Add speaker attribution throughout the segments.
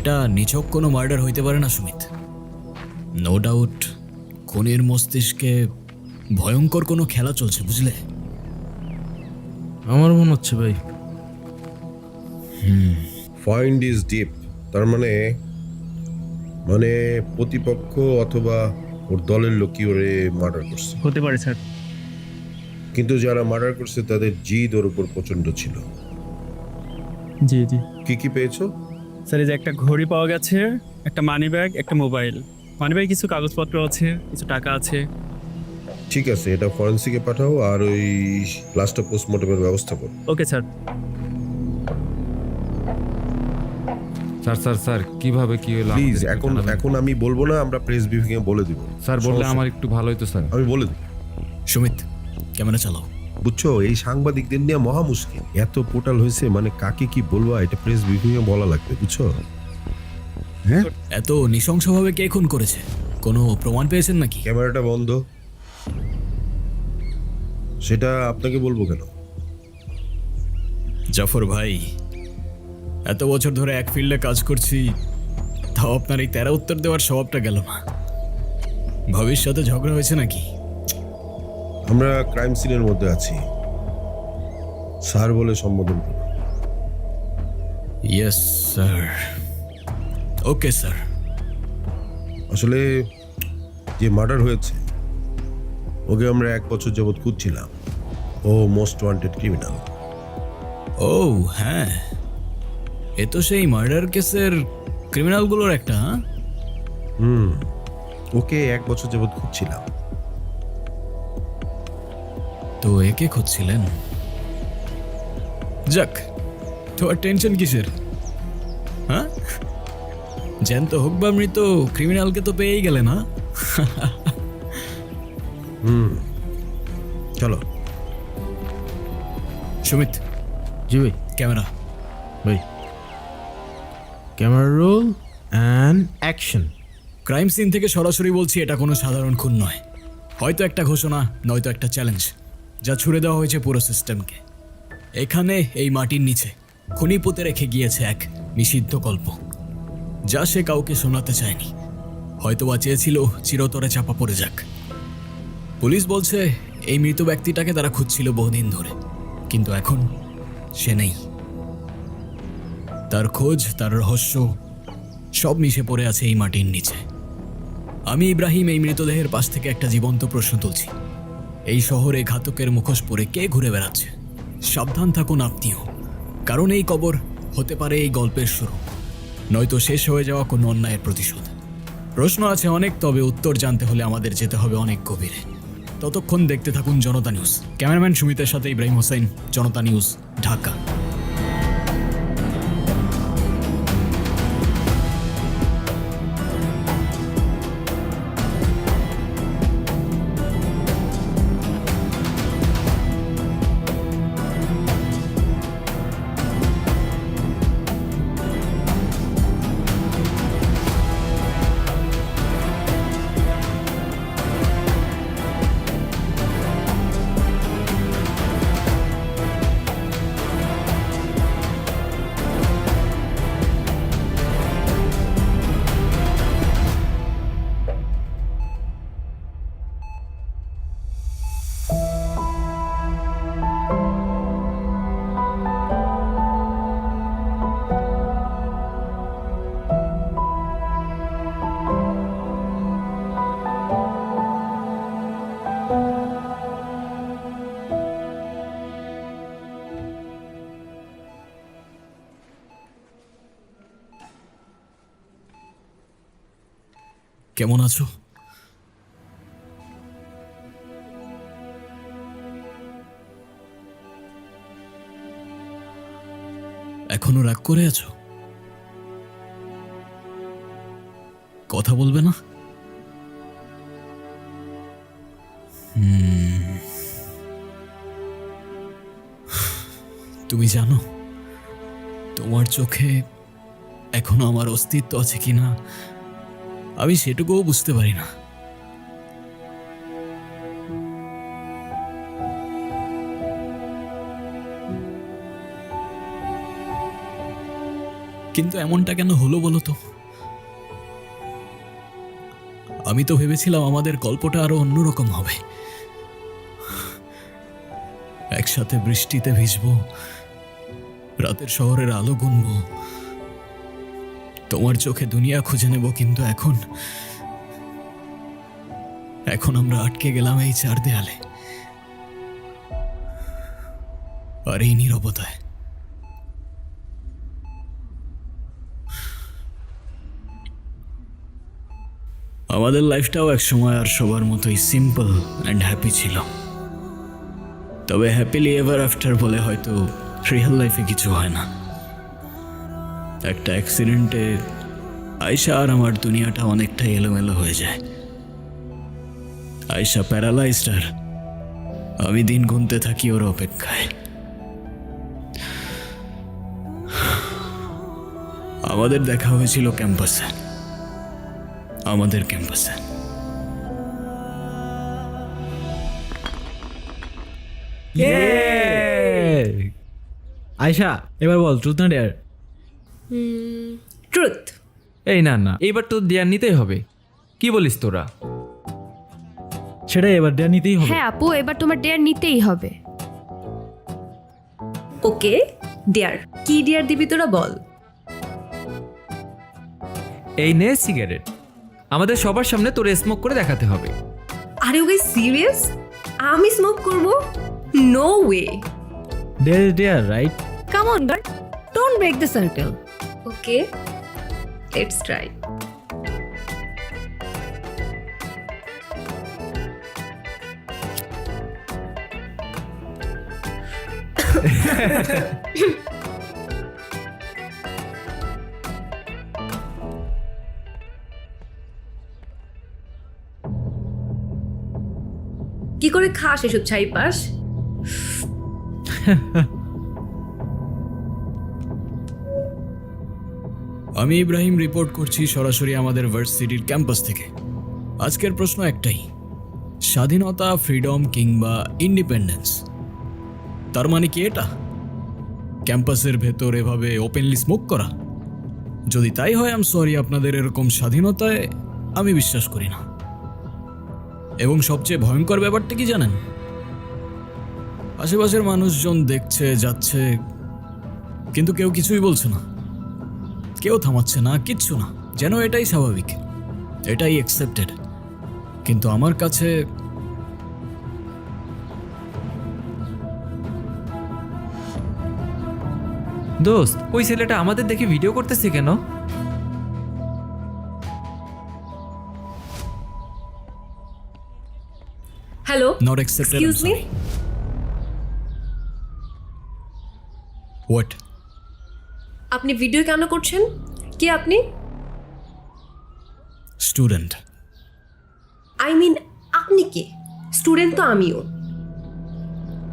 Speaker 1: এটা নিছক কোনো মার্ডার হইতে পারে না সুমিত। নো ডাউট খুনির মস্তিষ্কে ভয়ঙ্কর কোনো খেলা চলছে, বুঝলে?
Speaker 2: আমার মনে হচ্ছে ভাই।
Speaker 3: ফাইন্ড ইজ ডিপ, তার মানে মানে প্রতিপক্ষ অথবা ওর দলের লোকই ওরে মার্ডার করছে।
Speaker 4: হতে পারে স্যার।
Speaker 3: কিন্তু যারা মার্ডার করছে তাদের জিদ ওর উপর প্রচন্ড ছিল।
Speaker 4: জি জি
Speaker 3: কি কি পেয়েছো?
Speaker 4: স্যার, এই যে একটা ঘড়ি পাওয়া গেছে, একটা মানি ব্যাগ, একটা মোবাইল। মানি ব্যাগে কিছু কাগজপত্র আছে, কিছু টাকা আছে।
Speaker 3: ঠিক আছে, এটা ফরেন্সিকে পাঠাও আর ওই লাস্টটা পোস্টমর্টমের ব্যবস্থা করো।
Speaker 4: Okay sir.
Speaker 2: Sir sir sir কিভাবে কি হলো
Speaker 3: প্লিজ
Speaker 2: আমাদের একটু
Speaker 3: এখন
Speaker 2: জানাবেন?
Speaker 3: এখন আমি বলবো না, আমরা প্রেস ব্রিফিং এ বলে দিব।
Speaker 2: স্যার বললে
Speaker 3: সমস্যা-
Speaker 2: আমার একটু ভালো হতো স্যার।
Speaker 3: আমি বলে দিব।
Speaker 1: সুমিত, ক্যামেরা চালাও।
Speaker 3: বুঝছো, এই সাংবাদিকদের নিয়ে মহা মুশকিল। এত পোর্টাল হয়েছে, মানে কাকে কি বলবো এটা প্রেস ব্রিফিং এ বলা লাগবে, বুঝছো? হ্যাঁ,
Speaker 1: এত নৃশংসভাবে কে খুন করেছে? কোনো প্রমাণ পেয়েছেন নাকি?
Speaker 3: ক্যামেরাটা বন্ধ। সেটা আপনাকে বলবো কেন?
Speaker 1: জাফর ভাই, এত বছর ধরে এক ফিল্ডে কাজ করছি, তাও আপনার এই তেরা উত্তর দেওয়ার স্বভাবটা গেল না। ভবিষ্যতে ঝগড়া হয়েছে নাকি?
Speaker 3: আমরা ক্রাইম সিনের মধ্যে আছি, স্যার বলে সম্বোধন করুন।
Speaker 1: Yes sir. Okay sir.
Speaker 3: আসলে যে মার্ডার হয়েছে ওকে আমরা 1 বছর যাবৎ খুঁজছিলাম। ও মোস্ট ওয়ান্টেড ক্রিমিনাল।
Speaker 1: ও হ্যাঁ, এ তো সেই মার্ডার কেসের ক্রিমিনালগুলোর একটা। হ্যাঁ,
Speaker 3: ওকে 1 বছর যাবৎ খুঁজছিলাম।
Speaker 1: তো একে খুঁজছিলেন? যাক, তোমার টেনশন কিসের? হ্যাঁ, জ্যান্ত হোক বা মৃত, ক্রিমিনালকে তো পেয়েই গেলে না?
Speaker 3: চলো।
Speaker 1: সুমিত,
Speaker 2: জি ভাই।
Speaker 1: ক্যামেরা।
Speaker 2: ভাই camera roll and action.
Speaker 1: Crime scene থেকে সরাসরি বলছি, এটা কোনো সাধারণ খুন নয়। হয়তো একটা ঘোষণা, নয়তো একটা চ্যালেঞ্জ, যা ছুড়ে দেওয়া হয়েছে পুরো সিস্টেমকে। এখানে এই মাটির নিচে খুনি পুঁতে রেখে গিয়েছে এক নিষিদ্ধ গল্প, যা সে কাউকে শোনাতে চায়নি। হয়তোবা চেয়েছিল চিরতরে চাপা পড়ে যাক। পুলিশ বলছে এই মৃত ব্যক্তিটাকে তারা খুঁজছিল বহুদিন ধরে, কিন্তু এখন সে নেই। তার খোঁজ, তার রহস্য সব মিশে পড়ে আছে এই মাটির নিচে। আমি ইব্রাহিম এই মৃতদেহের পাশ থেকে একটা জীবন্ত প্রশ্ন তুলছি। এই শহরে ঘাতকের মুখোশ পরে কে ঘুরে বেড়াচ্ছে? সাবধান থাকুন আপনিও, কারণ এই কবর হতে পারে এই গল্পের শুরু, নয়তো শেষ হয়ে যাওয়া কোনো অন্যায়ের প্রতিশোধ। প্রশ্ন আছে অনেক, তবে উত্তর জানতে হলে আমাদের যেতে হবে অনেক গভীরে। ততক্ষণ দেখতে থাকুন জনতা নিউজ। ক্যামেরাম্যান সুমিতের সাথে ইব্রাহিম হোসেন, জনতা নিউজ, ঢাকা। কেমন আছো? এখনো রাগ করে আছো? কথা বলবে না? তুমি জানো তোমার চোখে এখনো আমার অস্তিত্ব আছে কিনা আমি সেটুকুও বুঝতে পারি না। কিন্তু এমনটা কেন হলো বলো তো? আমি তো ভেবেছিলাম আমাদের গল্পটা আরো অন্যরকম হবে। একসাথে বৃষ্টিতে ভিজবো, রাতের শহরের আলো গুনবো, তোমার চোখে দুনিয়া খুঁজে নেব। কিন্তু এখন এখন আমরা আটকে গেলাম এই 4 দেয়ালে আর এই নীরবতায়। আমাদের লাইফটাও এক সময় আর সবার মতোই সিম্পল অ্যান্ড হ্যাপি ছিল। তবে হ্যাপিলি এভার আফটার বলে হয়তো রিয়েল লাইফে কিছু হয় না। একটা অ্যাক্সিডেন্টে আয়শা আর আমার দুনিয়াটা অনেকটাই এলোমেলো হয়ে যায়। আয়শা প্যারালাইজড আর আমি দিন গুনতে থাকি ওর অপেক্ষায়। আমাদের দেখা হয়েছিল ক্যাম্পাসে, আমাদের ক্যাম্পাসে।
Speaker 5: আয়শা, এবার বল ট্রুথ না ডেয়ার?
Speaker 6: ট্রুথ।
Speaker 2: এই না না, এইবার তো দেয়ার নিতেই হবে। কি বলিস তোরা?
Speaker 5: সেটাই, এবার ডেয়ার নিতেই হবে।
Speaker 6: হ্যাঁ আপু, এবার তোমার ডেয়ার নিতেই হবে। ওকে ডেয়ার, কি ডেয়ার দিবি তোরা বল।
Speaker 2: এই নে সিগারেট, আমাদের সবার সামনে তোর স্মোক করে দেখাতে হবে।
Speaker 6: আরে ওকে সিরিয়াস? আমি স্মোক করব? No way.
Speaker 5: Dare is dare, right?
Speaker 6: Come on girl, don't break the circle. Okay let's try. কি করে খাস এসব ছাই পাস?
Speaker 1: আমি ইব্রাহিম রিপোর্ট করছি সরাসরি আমাদের ভার্সিটির ক্যাম্পাস থেকে। আজকের প্রশ্ন একটাই, স্বাধীনতা, ফ্রিডম কিংবা ইন্ডিপেন্ডেন্স? তার মানে কি এটা ক্যাম্পাসের ভেতর এভাবে ওপেনলি স্মোক করা? যদি তাই হয় আম সরি, আপনাদের এরকম স্বাধীনতায় আমি বিশ্বাস করি না। এবং সবচেয়ে ভয়ঙ্কর ব্যাপারটা কি জানেন? আশেপাশের মানুষজন দেখছে যাচ্ছে, কিন্তু কেউ কিছুই বলছে না, কেউ থামাচ্ছে না, কিচ্ছু না, যেন এটাই স্বাভাবিক, এটাই অ্যাকসেপ্টেড। কিন্তু আমার কাছে
Speaker 2: দোস্ত, ওই ছেলেটা আমাদের দেখে ভিডিও করতেছে কেন?
Speaker 6: Hello,
Speaker 1: not accepted.
Speaker 6: Excuse me.
Speaker 1: What?
Speaker 6: আপনি ভিডিও কেন করছেন? কে আপনি?
Speaker 1: স্টুডেন্ট।
Speaker 6: আই মিন আপনি কে? স্টুডেন্ট তো আমিও।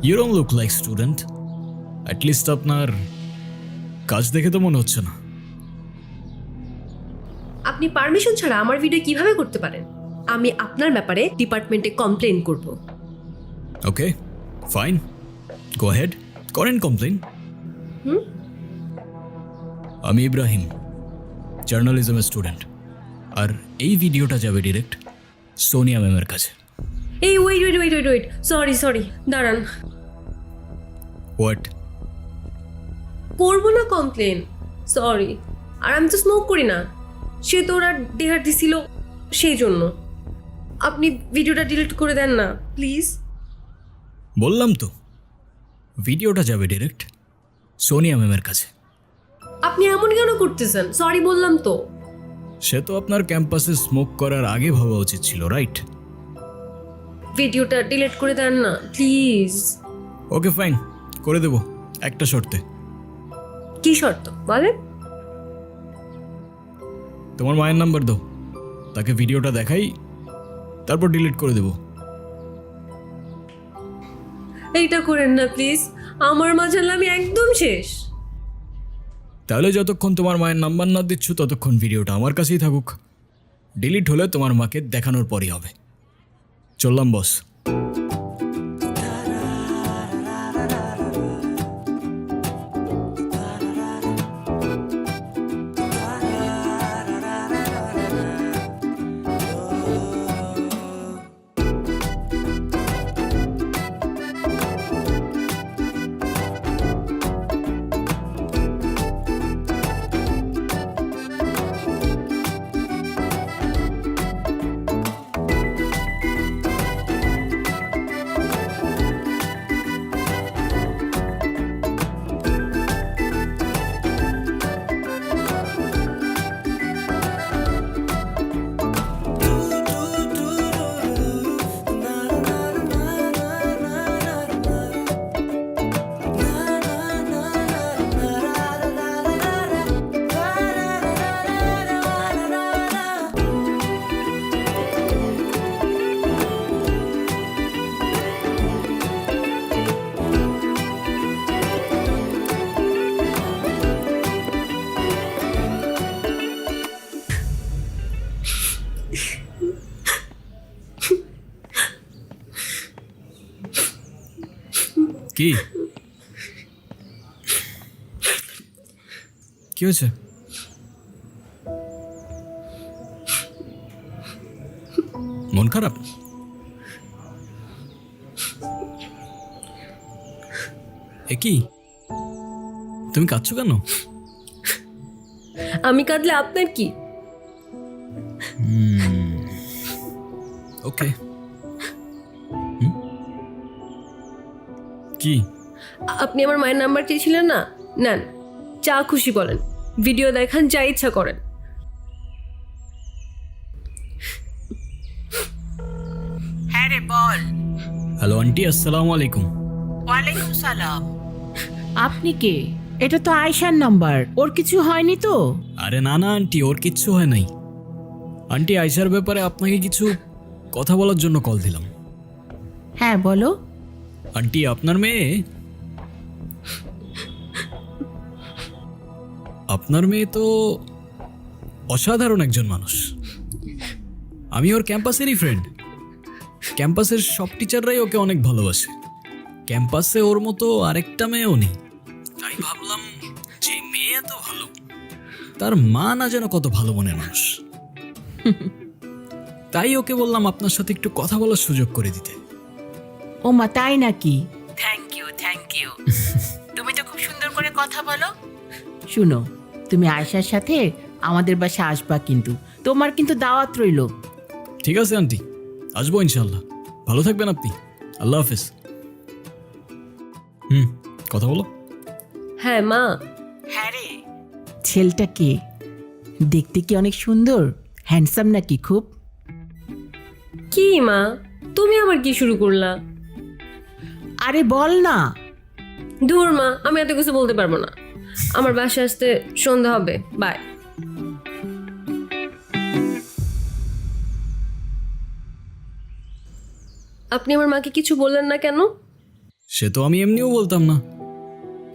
Speaker 1: You don't look like student. At least আপনার কাজ দেখে তো মনে হচ্ছে না।
Speaker 6: আপনি পারমিশন ছাড়া আমার ভিডিও কিভাবে করতে পারেন? আমি আপনার ব্যাপারে ডিপার্টমেন্টে কমপ্লেন করব।
Speaker 1: ওকে ফাইন, গো হেড, করেন কমপ্লেন। আমি ইব্রাহিম, জার্নালিজমের স্টুডেন্ট, আর এই ভিডিওটা যাবে ডিরেক্ট সোনিয়া ম্যামের কাছে।
Speaker 6: এই wait wait wait wait wait, sorry sorry, দাঁড়ান।
Speaker 1: হোয়াট?
Speaker 6: করবো না কমপ্লেন, সরি। আর আমি তো স্মোক করি না, সে তো ওরা ডেহার দিছিল সেই জন্য। আপনি ভিডিওটা ডিলিট করে দেন না প্লিজ।
Speaker 1: বললাম তো ভিডিওটা যাবে ডিরেক্ট সোনিয়া ম্যামের কাছে।
Speaker 6: আপনি এমন কেন করতেছেন? সরি বললাম তো।
Speaker 1: সে তো আপনার ক্যাম্পাসে স্মোক করার আগে ভাবা উচিত ছিল, রাইট?
Speaker 6: ভিডিওটা ডিলিট করে দেন না প্লিজ।
Speaker 1: ওকে ফাইন, করে দেবো, একটা শর্তে।
Speaker 6: কি শর্ত বলেন?
Speaker 1: তোমার মায়ের নাম্বার দাও, তাকে ভিডিওটা দেখাই, তারপর ডিলিট করে দেবো।
Speaker 6: এইটা করেন না প্লিজ, আমার মা জানলে আমি একদম শেষ।
Speaker 1: তাহলে যতক্ষণ তোমার মায়ের নাম্বার না দিচ্ছ ততক্ষণ ভিডিওটা আমার কাছেই থাকুক। ডিলিট হলে তোমার মাকে দেখানোর পরই হবে। চললাম বস। কি কি হয়েছে? মন খারাপ? এ কি, তুমি কাঁদছো কেন?
Speaker 6: আমি কাঁদলে আপনার কি?
Speaker 1: ওকে। কি?
Speaker 6: আপনি আমার মায়ের নাম্বার চেয়েছিলেন না, নেন, যা খুশি বলেন, ভিডিও দেখান, যা ইচ্ছা করেন।
Speaker 7: হ্যাঁ রে বল।
Speaker 1: হ্যালো আন্টি, আসসালামু আলাইকুম।
Speaker 7: ওয়ালাইকুম সালাম। আপনি কে? এটা তো আয়শার নাম্বার, ওর কিছু হয়নি তো?
Speaker 1: আরে না না আন্টি, ওর কিচ্ছু হয় নাই। আন্টি, আয়শার ব্যাপারে আপনাকে কিছু কথা বলার জন্য কল দিলাম।
Speaker 7: হ্যাঁ বলো।
Speaker 1: আন্টি, আপনার মেয়ে তো অসাধারণ একজন মানুষ। আমি ওর ক্যাম্পাসেরই ফ্রেন্ড। ক্যাম্পাসের সব টিচাররাই ওকে অনেক ভালোবাসে। ক্যাম্পাসে ওর মতো আরেকটা মেয়েও নেই। তাই ভাবলাম, যে মেয়ে এত ভালো, তার মা না যেন কত ভালো মনের মানুষ। তাই ওকে বললাম আপনার সাথে একটু কথা বলার সুযোগ করে দিতে।
Speaker 7: ও মা, তাই নাকি? Thank you thank you. তুমি তো খুব সুন্দর করে কথা বলো। শুনো, তুমি আয়শার সাথে আমাদের বাসায় আসবা, কিন্তু তোমার কিন্তু দাওয়াত রইলো।
Speaker 1: ঠিক আছে আন্টি, আসবো ইনশাল্লাহ। ভালো থাকবেন আপনি। আল্লাহ হাফেজ। কথা বলো।
Speaker 6: হ্যাঁ মা।
Speaker 7: হ্যাঁ রে। ছেলেটা কে? দেখতে কি অনেক সুন্দর, হ্যান্ডসাম নাকি খুব?
Speaker 6: কি মা, তুমি আবার কি শুরু করলা?
Speaker 7: আরে বল না।
Speaker 6: দূর মা, আমি এত কিছু বলতে পারবো না। আমার বাসায় আসতে সন্ধ্যা হবে, বাই। আপনি আমার মাকে কিছু বললেন না কেন?
Speaker 1: সে তো আমি এমনিও বলতাম না।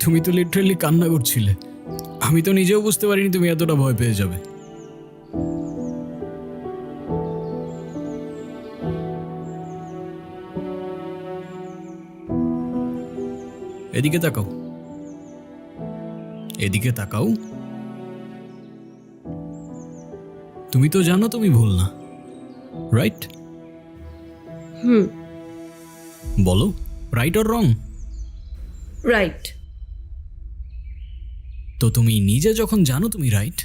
Speaker 1: তুমি তো লিটারেলি কান্না করছিলে। আমি তো নিজেও বুঝতে পারিনি তুমি এতটা ভয় পেয়ে যাবে। এদিকে তাকাও, এদিকে তাকাও। তুমি তো জানো তুমি ভুল না, রাইট? বলো, রাইট অর রং?
Speaker 6: রাইট।
Speaker 1: তো তুমি নিজে যখন জানো তুমি রাইট,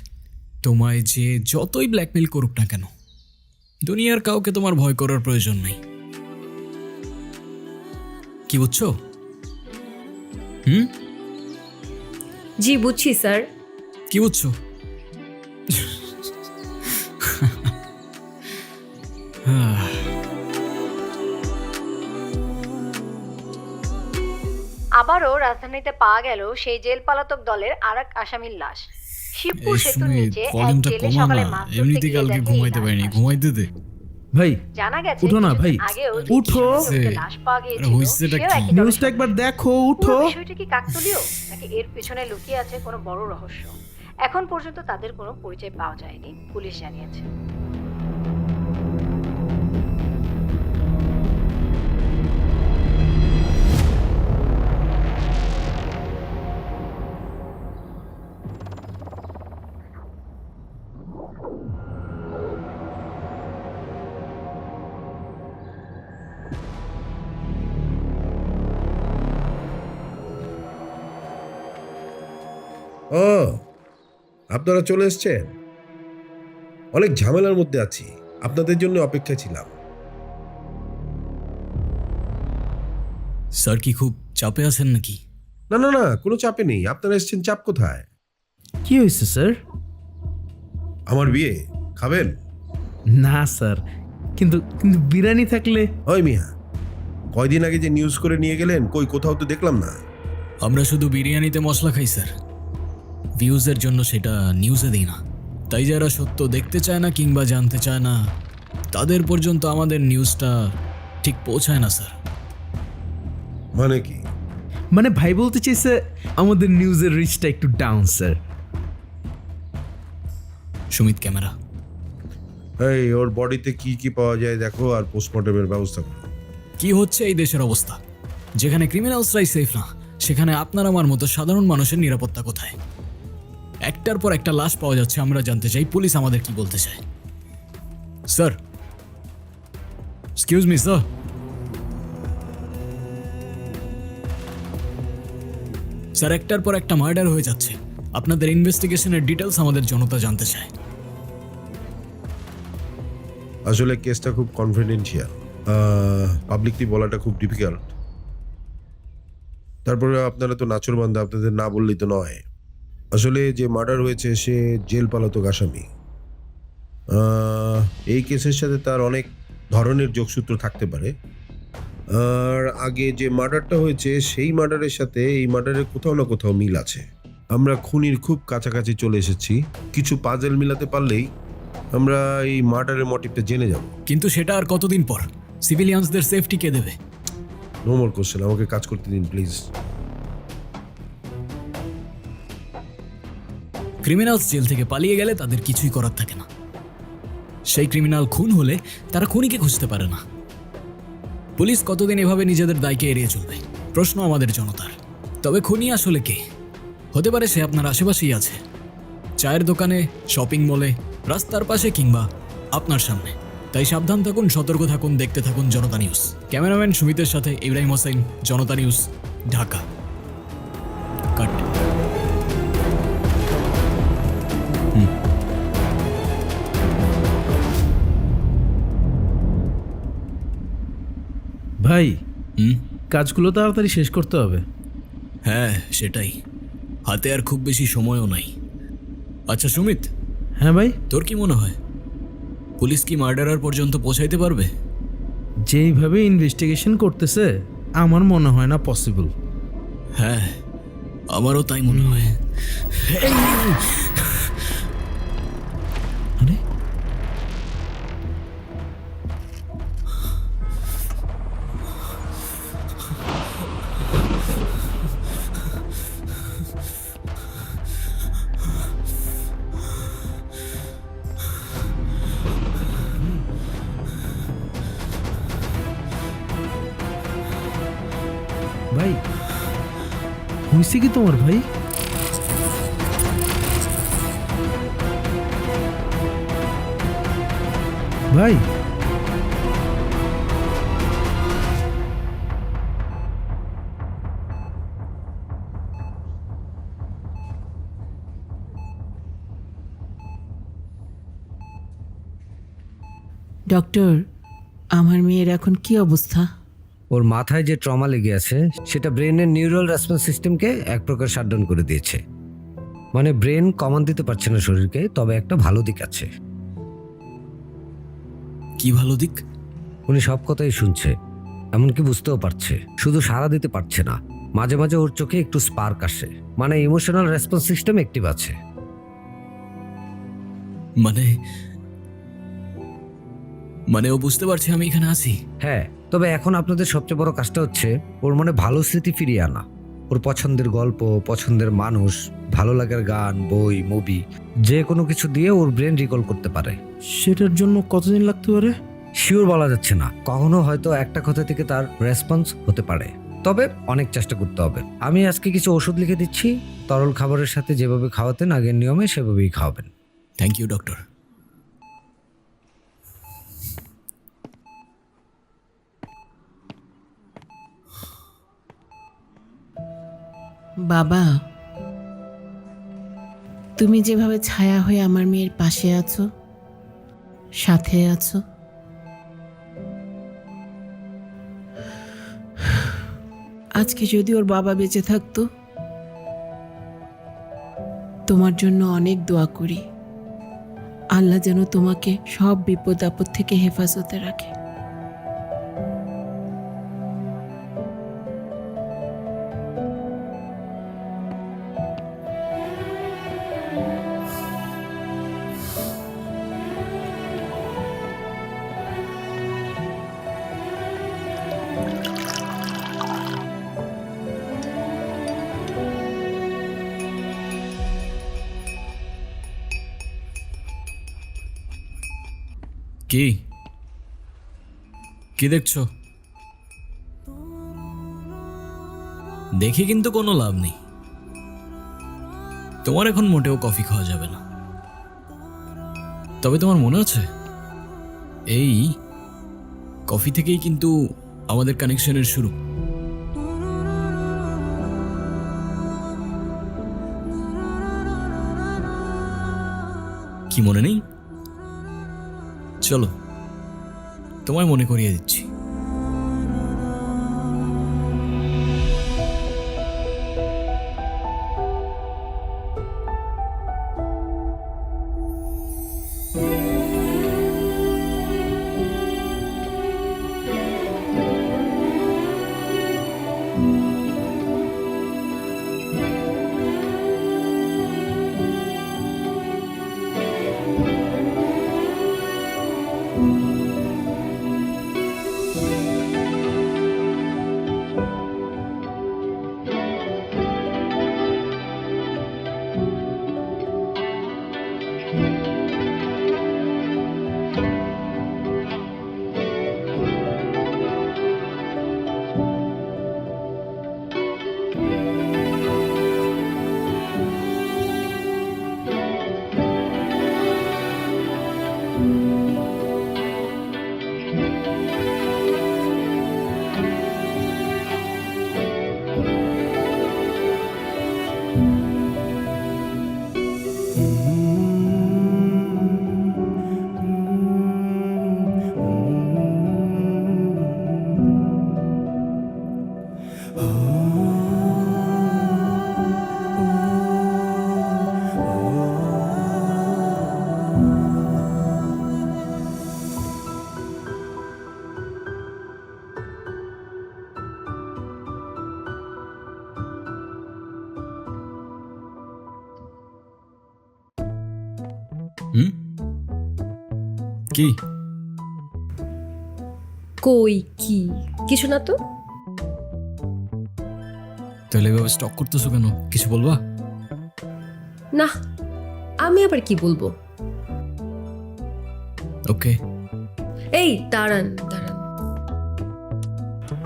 Speaker 1: তোমায় যে যতই ব্ল্যাকমেল করুক না কেন, দুনিয়ার কাউকে তোমার ভয় করার প্রয়োজন নেই। কি বুঝছো?
Speaker 6: জি বুঝছি স্যার।
Speaker 1: কি বুঝছো?
Speaker 8: আবারও রাজধানীতে পাওয়া গেল সেই জেল পলাতক দলের আরেক আসামির লাশ। শিবপুর সেতুর নিচে এক জেলে সকালে মাছ ধরতে
Speaker 1: এমনিতে
Speaker 8: গিয়ে
Speaker 1: কালকে
Speaker 8: দেখে
Speaker 1: ঘুমাইতে
Speaker 8: এই
Speaker 1: পারিনি,
Speaker 8: লাশ।
Speaker 1: ঘুমাইতে দে।
Speaker 5: ভাই
Speaker 8: জানা গেছে
Speaker 5: উঠো না ভাই,
Speaker 8: কিছুদিন আগেও যে
Speaker 5: উঠো।
Speaker 8: শিবপুরে লাশ পাওয়া গিয়েছিল,
Speaker 1: হইছেটা
Speaker 8: সেও
Speaker 1: কি?
Speaker 8: একই দলের
Speaker 5: নিউজটা একবার দেখো, উঠো।
Speaker 8: পুরো বিষয়টি কি কাকতালীয় নাকি এর পেছনে লুকিয়ে আছে কোনো বড় রহস্য? এখন পর্যন্ত তাদের কোনো পরিচয় পাওয়া যায়নি, পুলিশ জানিয়েছে।
Speaker 3: ও, আপনারা চলে এসেছেন। অনেক ঝামেলার মধ্যে আছি, আপনাদের জন্য অপেক্ষা ছিলাম।
Speaker 1: স্যার কি খুব চাপে আছেন নাকি?
Speaker 3: না না না, কোনো চাপে নেই। আপনারা এসেছেন, চাপ কোথায়?
Speaker 5: কি হয়েছে স্যার?
Speaker 3: আমার বিয়ে খাবেন?
Speaker 5: না স্যার, কিন্তু কিন্তু বিরিয়ানি থাকলে।
Speaker 3: ওই মিয়া, কয়দিন আগে যে নিউজ করে নিয়ে গেলেন, কই কোথাও তো দেখলাম না।
Speaker 1: আমরা শুধু বিরিয়ানিতে মশলা খাই স্যার, ভিউজের জন্য সেটা নিউজে দিই না। তাই যারা সত্য দেখতে চায় না কিংবা জানতে চায় না, তাদের পর্যন্ত আমাদের নিউজটা ঠিক পৌঁছায় না স্যার।
Speaker 3: মানে কি?
Speaker 5: মানে ভাই বলতে চাইছে আমাদের নিউজের রিচটা একটু ডাউন স্যার।
Speaker 1: সুমিত ক্যামেরা।
Speaker 3: এই, ওর বডিতে কি কি পাওয়া যায় দেখো, আর পোস্টমর্টমের ব্যবস্থা করো।
Speaker 1: কি হচ্ছে এই দেশের অবস্থা? যেখানে ক্রিমিনালসরাই সেফ না, সেখানে আপনার আমার মতো সাধারণ মানুষের নিরাপত্তা কোথায়? একটার পর একটা লাশ পাওয়া যাচ্ছে, আমরা জানতে চাই পুলিশ আমাদের কি বলতে চায়। Sir, excuse me sir. Sir, একটার পর একটা মার্ডার হয়ে যাচ্ছে, আপনাদের ইনভেস্টিগেশনের ডিটেলস আমাদের জনতা জানতে চায়।
Speaker 3: আসলে কেসটা খুব কনফিডেন্সিয়াল, পাবলিকলি বলাটা খুব ডিফিকাল্ট। তারপরে আপনারা তো নাচরবান্ধা, আপনাদের না বললেই তো নয়। আসলে যে মার্ডার হয়েছে সে জেল পালাতক আসামি। এই কেসের সাথে তার অনেক ধরনের যোগসূত্র থাকতে পারে। আর আগে যে মার্ডারটা হয়েছে সেই মার্ডারের সাথে এই মার্ডারের কোথাও না কোথাও মিল আছে। আমরা খুনির খুব কাছাকাছি চলে এসেছি, কিছু পাজেল মিলাতে পারলেই আমরা এই মার্ডারের মোটিভটা জেনে যাব।
Speaker 1: কিন্তু সেটা আর কতদিন পর? সিভিলিয়ানসদের সেফটি কে দেবে?
Speaker 3: নো মোর কোশ্চেন, আমাকে কাজ করতে দিন প্লিজ।
Speaker 1: ক্রিমিনালস জেল থেকে পালিয়ে গেলে তাদের কিছুই করার থাকে না। সেই ক্রিমিনাল খুন হলে তারা খুনিকে খুঁজতে পারে না। পুলিশ কতদিন এভাবে নিজেদের দায়কে এড়িয়ে চলবে? প্রশ্ন আমাদের জনতার। তবে খুনি আসলে কে? হতে পারে সে আপনার আশেপাশেই আছে, চায়ের দোকানে, শপিং মলে, রাস্তার পাশে কিংবা আপনার সামনে। তাই সাবধান থাকুন, সতর্ক থাকুন, দেখতে থাকুন জনতা নিউজ। ক্যামেরাম্যান সুমিতের সাথে ইব্রাহিম হোসেন, জনতা নিউজ, ঢাকা। কাট।
Speaker 5: ভাই,
Speaker 1: হুম,
Speaker 5: কাজগুলো তাড়াতাড়ি শেষ করতে হবে।
Speaker 1: হ্যাঁ সেটাই, হাতে আর খুব বেশি সময়ও নাই। আচ্ছা সুমিত,
Speaker 5: হ্যাঁ ভাই,
Speaker 1: তোর কি মনে হয় পুলিশ কি মার্ডারার পর্যন্ত পৌঁছাইতে পারবে?
Speaker 5: যেইভাবে ইনভেস্টিগেশন করতেছে আমার মনে হয় না পসিবল।
Speaker 1: হ্যাঁ, আমারও তাই মনে হয়।
Speaker 5: আরে ভাই, হয়েছে কি তোমার ভাই? ভাই,
Speaker 7: ডক্টর, আমার মেয়ের এখন কি অবস্থা?
Speaker 9: ওর মাথায় যে ট্রমা লেগে আছে সেটা ব্রেনের নিউরাল রেসপন্স সিস্টেমকে এক প্রকার শাটডাউন করে দিয়েছে। মানে ব্রেন কমান্ড দিতে পারছে না শরীরকে। তবে একটা ভালো দিক আছে।
Speaker 1: কি ভালো দিক?
Speaker 9: উনি সব কথাই শুনছে, এমনকি বুঝতেও পারছে, শুধু সাড়া দিতে পারছে না। মাঝে মাঝে ওর চোখে একটু স্পার্ক আসে, মানে ইমোশনাল রেসপন্স সিস্টেম অ্যাক্টিভ আছে।
Speaker 1: মানে মানে ও বুঝতে পারছে আমি এখানে আছি?
Speaker 9: হ্যাঁ, তবে এখন আপনাদের সবচেয়ে বড় কাজটা হচ্ছে ওর মনে ভালো স্মৃতি ফিরিয়ে আনা। ওর পছন্দের গল্প, পছন্দের মানুষ, ভালো লাগার গান, বই, মুভি, যে কোনো কিছু দিয়ে ওর ব্রেন রিকল করতে পারে।
Speaker 5: সেটার জন্য কতদিন লাগতে পারে?
Speaker 9: শিওর বলা যাচ্ছে না, কখনো হয়তো একটা কথা থেকে তার রেসপন্স হতে পারে। তবে অনেক চেষ্টা করতে হবে। আমি আজকে কিছু ওষুধ লিখে দিচ্ছি, তরল খাবারের সাথে যেভাবে খাওয়াতেন আগের নিয়মে সেভাবেই খাওয়াবেন।
Speaker 1: Thank you doctor.
Speaker 7: বাবা, তুমি যেভাবে ছায়া হয়ে আমার মেয়ের পাশে আছো, সাথে আছো, আজকে যদি ওর বাবা বেঁচে থাকতো, তোমার জন্য অনেক দোয়া করি। আল্লাহ যেন তোমাকে সব বিপদ আপদ থেকে হেফাজতে রাখে।
Speaker 1: কি কি দেখছো? দেখে কিন্তু কোনো লাভ নেই। তোমার এখন মোটেও কফি খাওয়া যাবে না। তবে তোমার মনে আছে, এই কফি থেকেই কিন্তু আমাদের কানেকশনের শুরু। কি মনে নেই? চলো তোমায় মনে করিয়ে দিচ্ছি। কি
Speaker 6: কই কি কিছু না তো।
Speaker 1: তাহলে এভাবে স্টক করতেছো কেন? কিছু বলবা?
Speaker 6: না, আমি আবার কি বলবো।
Speaker 1: ওকে।
Speaker 6: এই দাঁড়ান দাঁড়ান,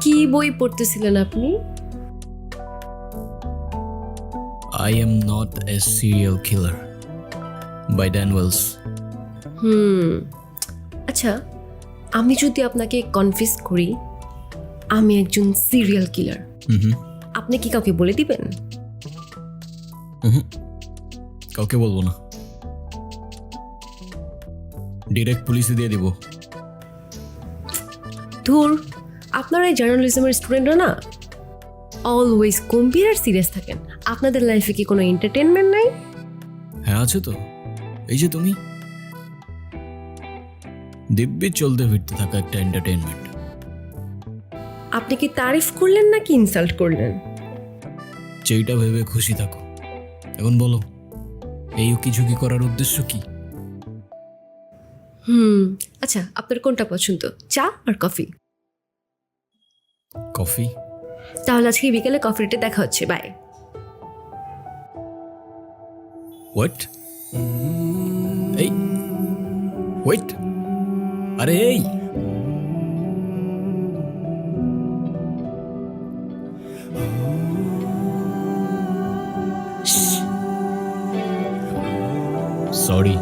Speaker 6: কি বই পড়তেছিলেন আপনি?
Speaker 1: I am not a serial killer by Dan Wells.
Speaker 6: আচ্ছা, আমি যদি আপনাকে কনফিউজ করি আমি একজন সিরিয়াল কিলার, আপনি কি কাউকে বলে দিবেন?
Speaker 1: কাউকে বলবো না, ডিরেক্ট পুলিশে দিয়ে দিব।
Speaker 6: ধুর, আপনারা এই জার্নালিজমের স্টুডেন্টরা না অলওয়েজ গম্ভীর আর সিরিয়াস থাকেন। আপনাদের লাইফে কি কোনো এন্টারটেনমেন্ট নাই?
Speaker 1: হ্যাঁ আছে তো, এই যে তুমি, দিব্যি চলতে ফিরতে থাকা একটা এন্টারটেনমেন্ট।
Speaker 6: আপনি কি তারিফ করলেন নাকি ইনসাল্ট করলেন?
Speaker 1: যেইটা ভেবে খুশি থাকো। এখন বলো, এই উকিঝুঁকি করার উদ্দেশ্য কি?
Speaker 6: আচ্ছা, আপনার কোনটা পছন্দ, চা আর কফি?
Speaker 1: কফি।
Speaker 6: তাহলে আজকে বিকেলে কফি ডেটে দেখা হচ্ছে, বাই।
Speaker 1: হোয়াট? এই ওয়েট, আরে এই সরি।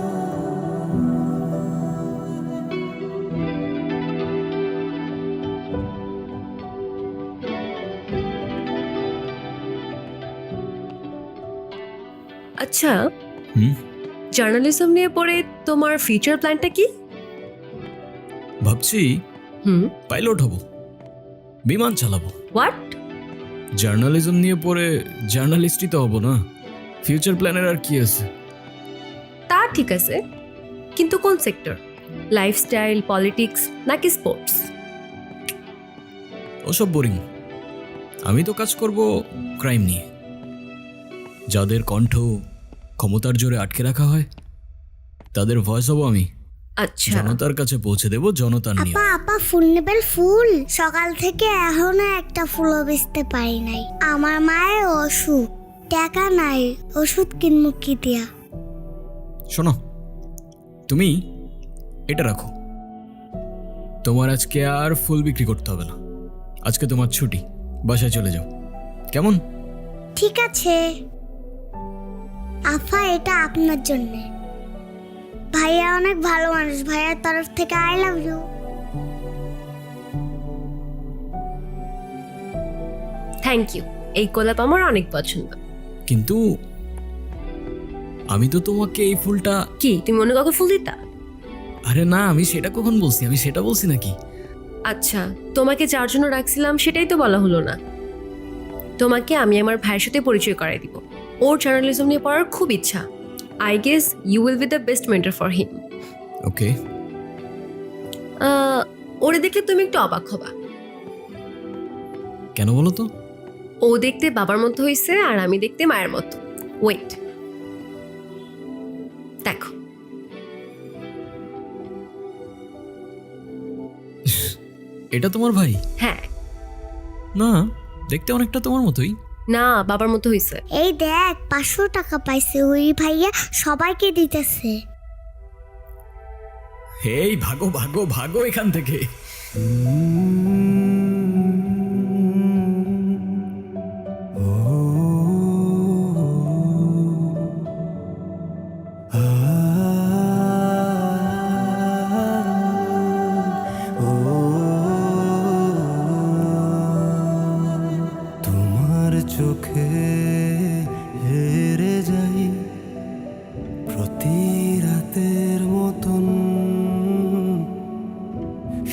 Speaker 6: আচ্ছা, জার্নালিজম নিয়ে পড়ে তোমার ফিউচার প্ল্যানটা কি?
Speaker 1: ভাবছি পাইলট হব, বিমান চালাবো।
Speaker 6: হোয়াট?
Speaker 1: জার্নালিজম নিয়ে পড়ে জার্নালিস্টই তো হব না, ফিউচার প্ল্যানের আর কি আছে?
Speaker 6: তা ঠিক আছে, কিন্তু কোন সেক্টর? লাইফস্টাইল, পলিটিক্স নাকি স্পোর্টস?
Speaker 1: ওসব বোরিং। আমি তো কাজ করব ক্রাইম নিয়ে, যাদের কণ্ঠ ক্ষমতার জোরে আটকে রাখা হয় তাদের ভয়েস হব আমি।
Speaker 6: আচ্ছা,
Speaker 1: জনতার কাছে পৌঁছে দেব জনতার নিয়ে।
Speaker 10: আপা আপা ফুল নেবেন? ফুল সকাল থেকে এখনো একটা ফুলও বেচতে পারি নাই। আমার মায়ের অসুখ, টাকা নাই, ওষুধ কিনবো কি দিয়া?
Speaker 1: শোনো, তুমি এটা রাখো, তোমার আজকে আর ফুল বিক্রি করতে হবে না। আজকে তোমার ছুটি, বাসায় চলে যাও। কেমন?
Speaker 10: ঠিক আছে আফা, এটা আপনার জন্য। ভাইয়া অনেক ভালো মানুষ, ভাইয়ার তরফ থেকে I love you.
Speaker 6: Thank you, এই গোলাপ আমার অনেক পছন্দ।
Speaker 1: কিন্তু আমি তো তোমাকে এই ফুলটা...
Speaker 6: কি তুমি অন্য কাউকে ফুল দিতা?
Speaker 1: আরে না, আমি সেটা কখন বলছি? আমি সেটা বলছি নাকি?
Speaker 6: আচ্ছা, তোমাকে যার জন্য রাখছিলাম সেটাই তো বলা হলো না। তোমাকে আমি আমার ভাইয়ের সাথে পরিচয় করাই দিব। ওর জার্নালিজম নিয়ে পড়ার খুব ইচ্ছা। I guess you will be the best mentor for him.
Speaker 1: Okay.
Speaker 6: ওরে দেখলে তুমি একটু অবাক হবা।
Speaker 1: কেন বলো তো?
Speaker 6: ও দেখতে বাবার মতো হয়েছে আর আমি দেখতে মায়ের মতো। ওয়েট, দেখো।
Speaker 1: এটা তোমার ভাই?
Speaker 6: হ্যাঁ।
Speaker 1: না, দেখতে অনেকটা তোমার মতোই।
Speaker 6: না, বাবার মতো হয়েছে।
Speaker 10: এই দেখ 500 টাকা পাইছে, ওই ভাইয়া সবাইকে দিতেছে।
Speaker 1: এই ভাগো ভাগো ভাগো এখান থেকে।
Speaker 11: তোমার চোখে হেরে যাই প্রতি রাতের মতন,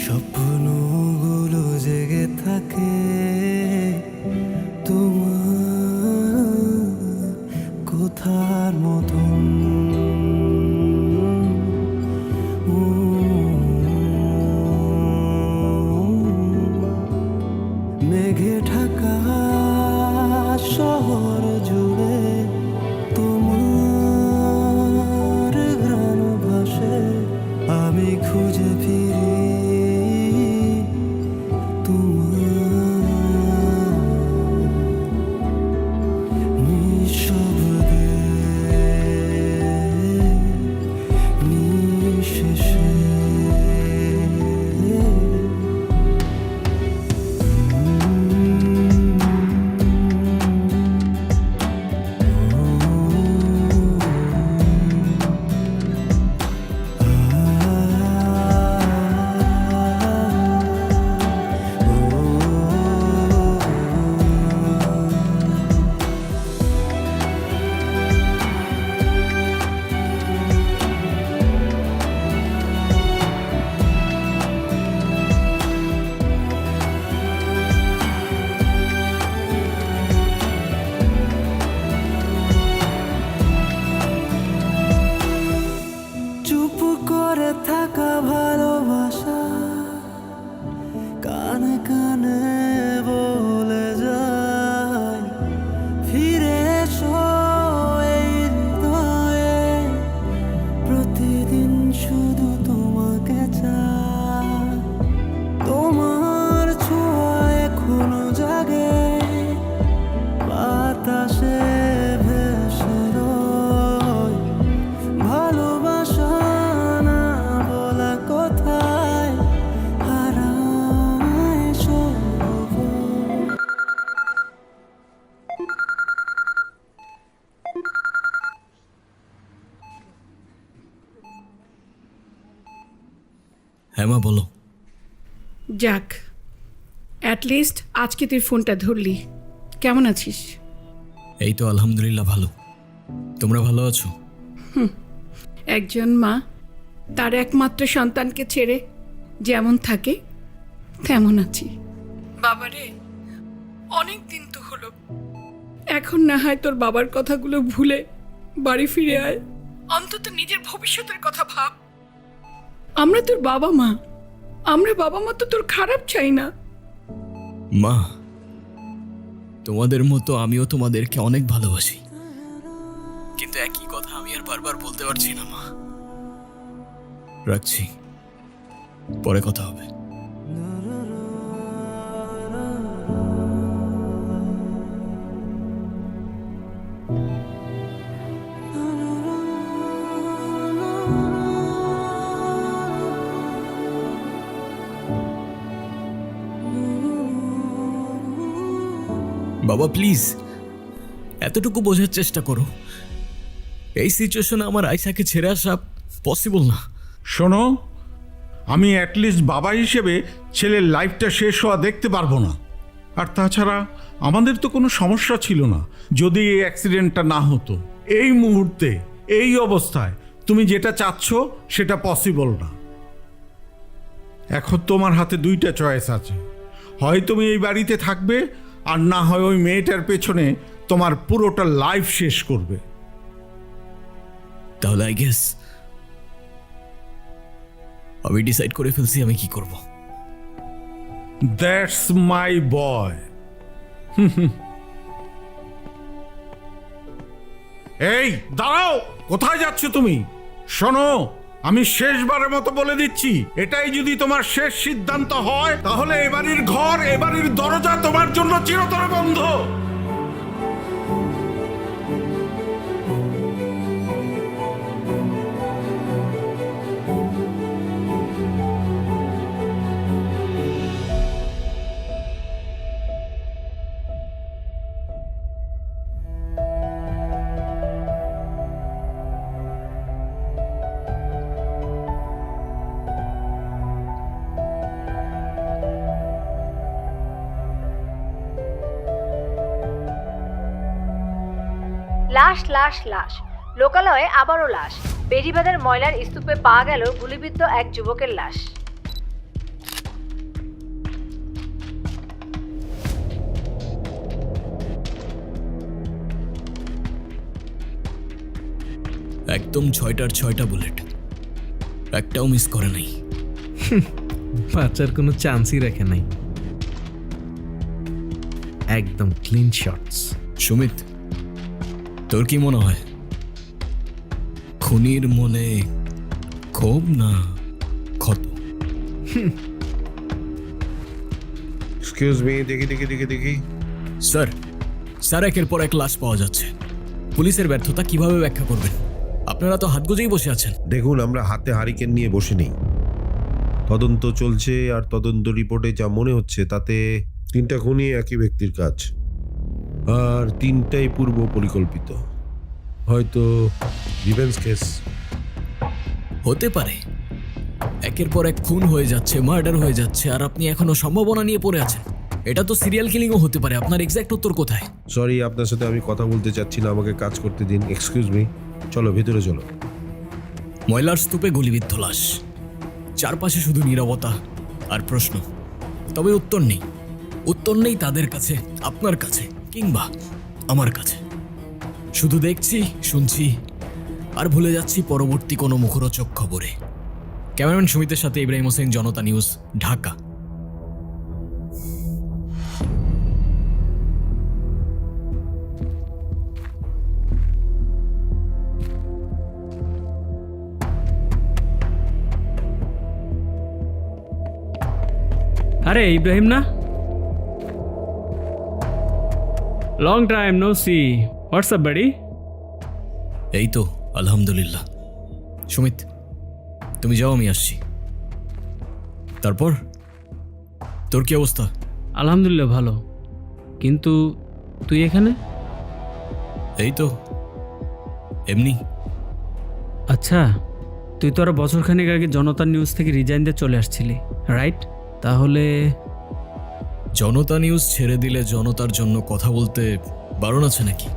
Speaker 11: স্বপ্নগুলো জেগে থাকে তোমার কোথার মতন। মেঘে ঢাকা শহর জুড়ে তোমার ঘ্রাণ ভাসে, আমি খুঁজে ফিরি তোমার নিঃশব্দে নিঃশেষে। চুপ করে থাকা ভালোবাসা কানে কানে বলে যায়, ফিরে এসো এই হৃদয়ে, প্রতিদিন শুধু তোমাকে চাই। তোমার ছোঁয়া এখনো জাগে বাতাসে ভেসে রয়, ভালোবাসা না বলা কথায় হারায় সর্ব।
Speaker 1: হ্যাঁ মা, বলো।
Speaker 12: যাক, অ্যাটলিস্ট আজকে তুই ফোনটা ধরলি। কেমন আছিস?
Speaker 1: এই তো আলহামদুলিল্লাহ ভালো। তোমরা ভালো আছো?
Speaker 12: একজন মা তার একমাত্র সন্তানকে ছেড়ে যেমন থাকে তেমন আছি। বাবারে, অনেক দিন তো হলো, এখন না হয় তোর বাবার কথাগুলো ভুলে বাড়ি ফিরে আয়, অন্তত নিজের ভবিষ্যতের কথা ভাব। আমরা তোর বাবা মা, আমরা বাবা মা তো তোর খারাপ চাই না।
Speaker 1: মা, তোমাদের মতো আমিও তোমাদেরকে অনেক ভালোবাসি, কিন্তু একই কথা আমি আর বারবার বলতে পারছি না মা। রাখছি, পরে কথা হবে। বাবা প্লিজ এতটুকু বোঝার চেষ্টা করো, এই সিচুয়েশনে আমার আয়শাকে ছেড়ে আসা পসিবল না।
Speaker 13: শোনো, আমি অ্যাটলিস্ট বাবা হিসেবে ছেলের লাইফটা শেষ হওয়া দেখতে পারবো না। আর তাছাড়া আমাদের তো কোনো সমস্যা ছিল না যদি এই অ্যাক্সিডেন্টটা না হতো। এই মুহূর্তে এই অবস্থায় তুমি যেটা চাচ্ছ সেটা পসিবল না। এখন তোমার হাতে দুইটা চয়েস আছে, হয় তুমি এই বাড়িতে থাকবে, আর না হয় ওই মেয়েটার পেছনে তোমার পুরোটা লাইফ শেষ করবে।
Speaker 1: তাহলে আই গেস আমি ডিসাইড করে ফেলছি আমি কি করব।
Speaker 13: দ্যাটস মাই বয়। এই দাঁড়াও, কোথায় যাচ্ছ তুমি? শোনো, আমি শেষবারের মতো বলে দিচ্ছি, এটাই যদি তোমার শেষ সিদ্ধান্ত হয় তাহলে এবাড়ির ঘর, এবাড়ির দরজা তোমার জন্য চিরতরে বন্ধ।
Speaker 8: লাশ লাশ লাশ, লোকালয়ে আবারও লাশ। বেড়িবাঁধের ময়লার স্তূপে পাওয়া গেল গুলিবিদ্ধ এক যুবকের লাশ।
Speaker 1: একদম 6টার 6টা বুলেট, একটাও মিস করে নাই।
Speaker 5: বাচ্চার কোনো চান্সই রাখে নাই, একদম ক্লিন শটস।
Speaker 1: সুমিত, তোর কি মনে হয় খুনির মনে ক্ষোভ না ক্ষত?
Speaker 3: এক্সকিউজ মি, দেখি দেখি দেখি দেখি।
Speaker 1: স্যার, স্যার একের পর এক লাশ পাওয়া যাচ্ছে, পুলিশের ব্যর্থতা কিভাবে ব্যাখ্যা করবেন? আপনারা তো হাত গুজেই বসে আছেন।
Speaker 3: দেখুন, আমরা হাতে হারিকেন নিয়ে বসে নেই, তদন্ত চলছে। আর তদন্ত রিপোর্টে যা মনে হচ্ছে তাতে 3টা খুনই একই ব্যক্তির কাজ, আর 3টাই পূর্ব পরিকল্পিত। হয়তো রিভেঞ্জ কেস
Speaker 1: হতে পারে। একের পর এক খুন হয়ে যাচ্ছে, মার্ডার হয়ে যাচ্ছে, আর আপনি এখনো সম্ভাবনা নিয়ে পড়ে আছেন। এটা তো সিরিয়াল কিলিংও হতে পারে। আপনার এক্সাক্ট উত্তর কোথায়?
Speaker 3: সরি, আপনার সাথে আমি কথা বলতে চাচ্ছি না, আমাকে কাজ করতে দিন। এক্সকিউজ মি, চলো ভেতরে চলো।
Speaker 1: ময়লার স্তূপে গুলিবিদ্ধ লাশ, চারপাশে শুধু নীরবতা আর প্রশ্ন, তবে উত্তর নেই। উত্তর নেই তাদের কাছে, আপনার কাছে, কিংবা আমার কাছে। শুধু দেখছি, শুনছি, আর ভুলে যাচ্ছি পরবর্তী কোনো মুখরোচক খবরে। ক্যামেরাম্যান সুমিতের সাথে ইব্রাহিম হোসেন, জনতা নিউজ, ঢাকা।
Speaker 4: আরে ইব্রাহিম না? Long time no see, WhatsApp বাড়ি?
Speaker 1: এই তো আলহামদুলিল্লাহ। সুমিত, তুমি যাও, আমি আসছি। তারপর তোর কি অবস্থা?
Speaker 4: আলহামদুলিল্লাহ ভালো, কিন্তু তুই এখানে?
Speaker 1: এই তো এমনি।
Speaker 4: আচ্ছা, তুই তো আরো বছরখানেক আগে জনতা নিউজ থেকে রিজাইন দিয়ে চলে আসছিলি, রাইট? তাহলে
Speaker 1: জনতা নিউজ ছেড়ে দিলে জনতার জন্য কথা বলতে বারণ আছে নাকি?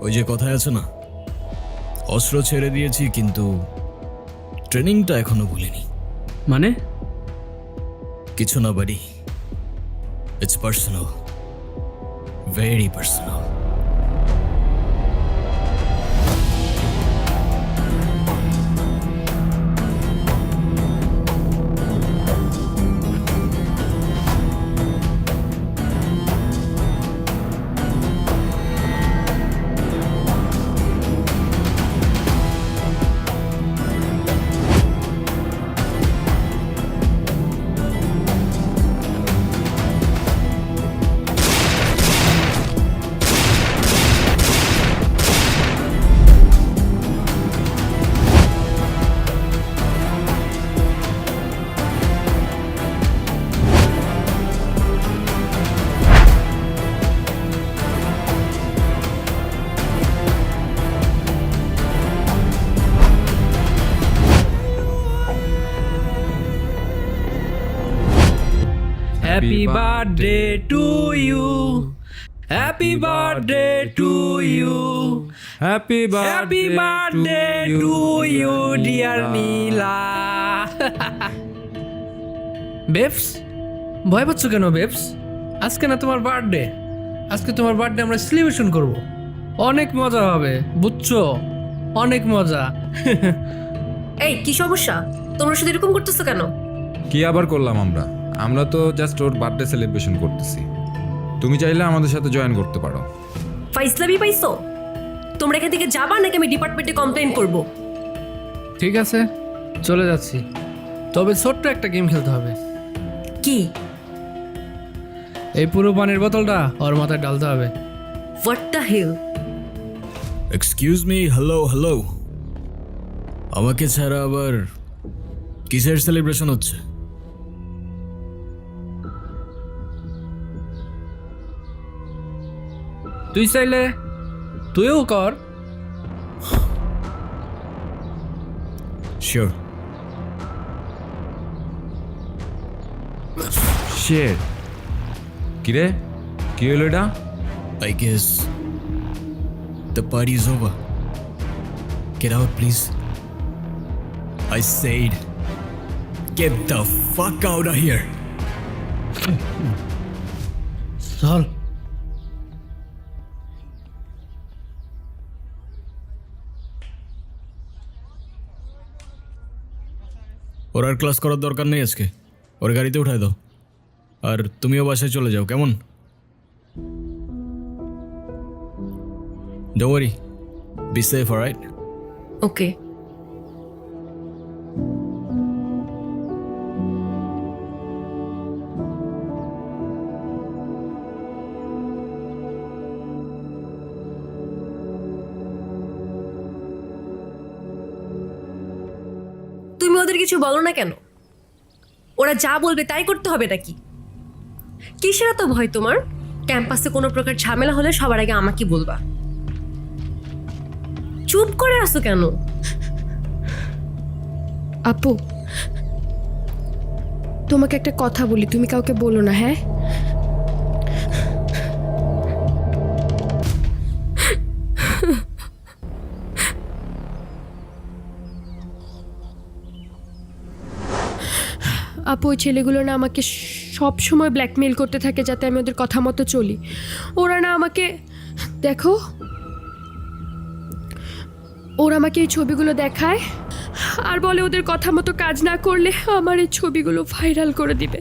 Speaker 1: ওই যে কথায় আছে না, অস্ত্র ছেড়ে দিয়েছি কিন্তু ট্রেনিংটা এখনো ভুলিনি।
Speaker 4: মানে?
Speaker 1: কিছু না বাড়ি, it's personal, very personal.
Speaker 2: Happy birthday to you, happy birthday to you, happy birthday to you dear Nila. Babes, ভয় পাচ্ছ কেন বেবস? আজকে না তোমার বার্থডে, আজকে তোমার বার্থডে আমরা সেলিব্রেশন করব, অনেক মজা হবে, বুঝছো? অনেক মজা।
Speaker 6: এই কি সমস্যা, তোমরা শুধু এরকম করতেছো কেন?
Speaker 14: কি আবার করলাম আমরা? আমরা তো জাস্ট ওর বার্থডে সেলিব্রেশন করতেছি। তুমি চাইলে আমাদের সাথে জয়েন করতে পারো।
Speaker 6: ফাইজলামি পাইছো? তোমরা এখান থেকে যাবা নাকি আমি ডিপার্টমেন্টে কমপ্লেইন করব?
Speaker 2: ঠিক আছে, চলে যাচ্ছি, তবে ছোট্ট একটা গেম খেলতে হবে।
Speaker 6: কি?
Speaker 2: এই পুরো পানির বোতলটা ওর মাথায় ঢালতে হবে।
Speaker 6: What the hell?
Speaker 1: Excuse me, hello hello, আমাকে ছাড়া আবার কিসের সেলিব্রেশন হচ্ছে?
Speaker 2: তুই চাইলে তুইও কর।
Speaker 1: শিওর।
Speaker 14: শের কিরে, কি হলো এটা?
Speaker 1: I guess the party is over. Get out, please. I said, get the fuck out of here.
Speaker 2: চল।
Speaker 1: ওর আর ক্লাস করার দরকার নেই আজকে, ওর গাড়িতে উঠায় দাও, আর তুমিও বাসায় চলে যাও, কেমন? Don't worry, be safe, alright?
Speaker 6: ওকে। তুমি ওদের কিছু বলো না কেন? ওরা যা বলবে তাই করতে হবে নাকি? কিসের এত ভয় তোমার? ক্যাম্পাসে কোনো প্রকার ঝামেলা হলে সবার আগে আমাকে বলবা। চুপ করে আসো কেন?
Speaker 15: আপু, তোমাকে একটা কথা বলি, তুমি কাউকে বলো না, হ্যাঁ? আপু, ওই ছেলেগুলো না আমাকে সব সময় ব্ল্যাকমেল করতে থাকে যাতে আমি ওদের কথা মতো চলি। ওরা না আমাকে, দেখো, ওরা আমাকে এই ছবিগুলো দেখায় আর বলে ওদের কথা মতো কাজ না করলে আমার এই ছবিগুলো ভাইরাল করে দিবে।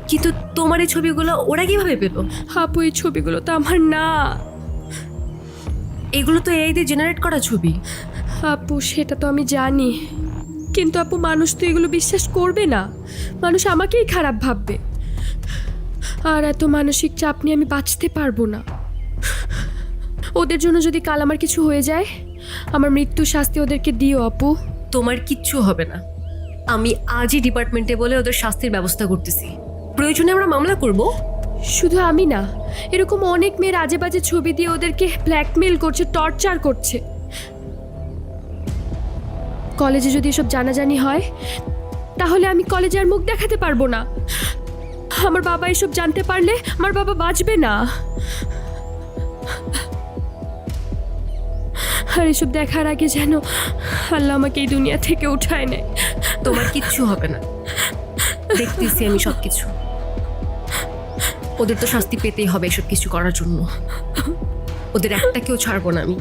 Speaker 6: কিন্তু তোমার এই ছবিগুলো ওরা কিভাবে পেল?
Speaker 15: আপু, এই ছবিগুলো তো আমার না,
Speaker 6: এগুলো তো এই দিয়ে জেনারেট করা ছবি।
Speaker 15: আপু সেটা তো আমি জানি, কিন্তু আপু মানুষ তো এগুলো বিশ্বাস করবে না, মানুষ আমাকেই খারাপ ভাববে, আর এত মানসিক চাপ নিয়ে আমি বাঁচতে পারবো না। ওদের জন্য যদি কাল আমার কিছু হয়ে যায়, আমার মৃত্যু শাস্তি ওদেরকে দিও আপু।
Speaker 6: তোমার কিচ্ছু হবে না, আমি আজই ডিপার্টমেন্টে বলে ওদের শাস্তির ব্যবস্থা করতেছি, প্রয়োজনে আমরা মামলা করব।
Speaker 15: শুধু আমি না, এরকম অনেক মেয়ের আজে বাজে ছবি দিয়ে ওদেরকে ব্ল্যাকমেল করছে, টর্চার করছে। কলেজে যদি এসব জানাজানি হয় তাহলে আমি কলেজে আর মুখ দেখাতে পারবো না। আমার বাবা এসব জানতে পারলে আমার বাবা বাঁচবে না। আর এসব দেখার আগে যেন আল্লাহ আমাকে এই দুনিয়া থেকে উঠায় নেয়।
Speaker 6: তোমার কিচ্ছু হবে না, দেখতেছি আমি সব কিছু। ওদের তো শাস্তি পেতেই হবে এসব কিছু করার জন্য, ওদের একটাকেও ছাড়বো না আমি।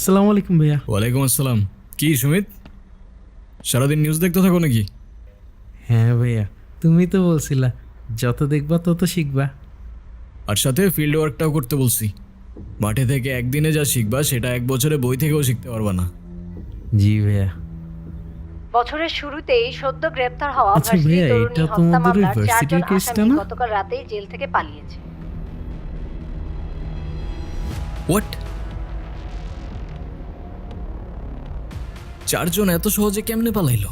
Speaker 5: আসসালামু আলাইকুম ভাইয়া।
Speaker 1: ওয়ালাইকুম আসসালাম। কি সুমিত, সারাদিন নিউজ দেখতে থাকো নাকি?
Speaker 5: হ্যাঁ ভাইয়া, তুমি তো বলছিলা যত দেখবা তত শিখবা।
Speaker 1: আর সাথে ফিল্ড ওয়ার্কটাও করতে বলছি। মাঠে থেকে একদিনে যা শিখবা সেটা 1 বছরে বই থেকেও শিখতে পারবা না।
Speaker 5: জি ভাইয়া।
Speaker 8: বছরের শুরুতেই সদ্য গ্রেপ্তার হওয়া
Speaker 5: আচ্ছা
Speaker 8: ভার্সিটি
Speaker 5: ভাইয়া,
Speaker 8: তরুণী
Speaker 5: এটা
Speaker 8: হত্যা
Speaker 5: তোমাদের ওই
Speaker 8: মামলার
Speaker 5: ভার্সিটির
Speaker 8: 4 জন
Speaker 5: কেসটা
Speaker 8: আসামি
Speaker 5: না?
Speaker 8: গতকাল রাতেই জেল থেকে পালিয়েছে।
Speaker 1: হোয়াট? 4 জন এত সহজে কেমনে পালাইলো?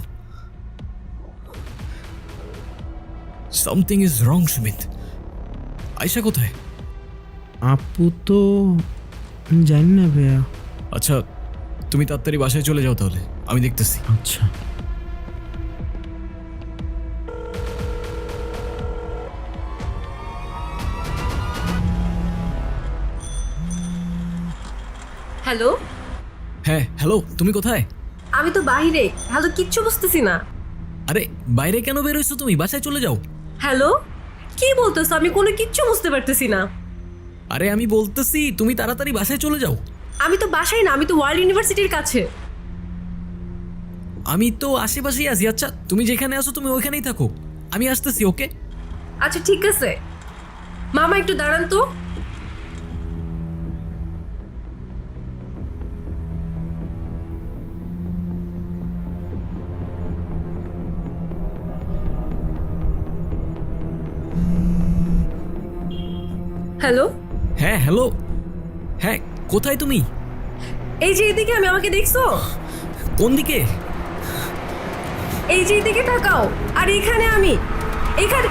Speaker 1: Something is wrong Sumit. Ayesha কোথায়?
Speaker 5: আপু তো জানি না ভাইয়া।
Speaker 1: আচ্ছা, তুমি তাড়াতাড়ি বাসায় চলে যাও তাহলে, আমি দেখতেছি।
Speaker 5: আচ্ছা।
Speaker 6: হ্যালো,
Speaker 1: হ্যাঁ হ্যালো, তুমি কোথায়?
Speaker 6: আমি তো বাইরে। হ্যালো, কিচ্ছু বুঝতেছি না।
Speaker 1: আরে বাইরে কেন বের হইছো তুমি? বাসায় চলে যাও।
Speaker 6: হ্যালো, কি বলতেছো? আমি কোনো কিচ্ছু বুঝতে পারতেছি না।
Speaker 1: আরে আমি বলতেছি তুমি তাড়াতাড়ি বাসায় চলে যাও।
Speaker 6: আমি তো বাসায় না, আমি তো ওয়ার্ল্ড ইউনিভার্সিটির কাছে।
Speaker 1: আমি তো আশেপাশেই আছি। আচ্ছা তুমি যেখানে আছো তুমি ওইখানেই থাকো, আমি আসতেছি। ওকে
Speaker 6: আচ্ছা ঠিক আছে। মামা একটু দাঁড়ান তো। হ্যালো।
Speaker 1: হ্যাঁ হ্যালো। হ্যাঁ কোথায় তুমি?
Speaker 6: এই যে এদিকে, আমি আমাকে দেখছো?
Speaker 1: কোন দিকে?
Speaker 6: এই যে এদিকে তাকাও। আর এখানে আমি, এখানে।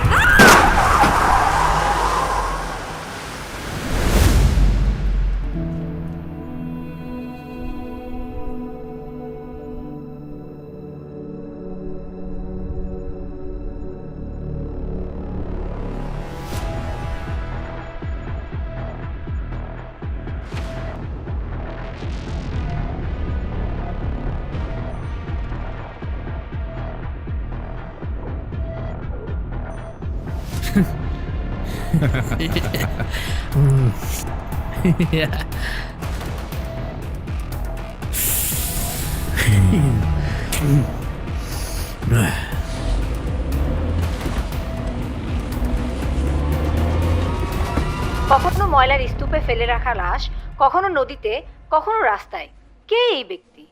Speaker 8: কখনো ময়লার স্তূপে ফেলে রাখা লাশ, কখনো নদীতে, কখনো রাস্তায়। কে এই ব্যক্তি?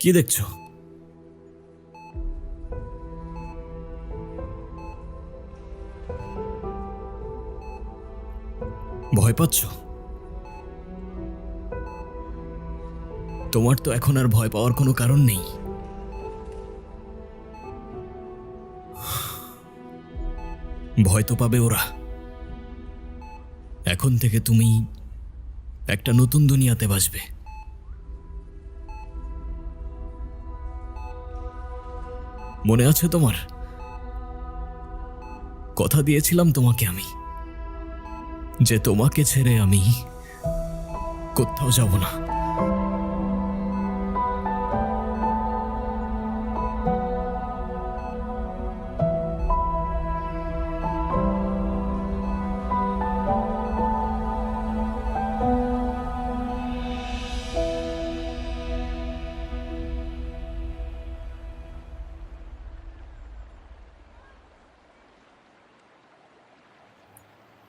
Speaker 1: কি দেখছো? ভয় পাচ্ছ? তোমার তো এখন আর ভয় পাওয়ার কোনো কারণ নেই। ভয় তো পাবে ওরা। এখন থেকে তুমি একটা নতুন দুনিয়াতে বাসবে। মনে আছে তোমার? কথা দিয়েছিলাম তোমাকে আমি, যে তোমাকে ছেড়ে আমি কোথাও যাব না।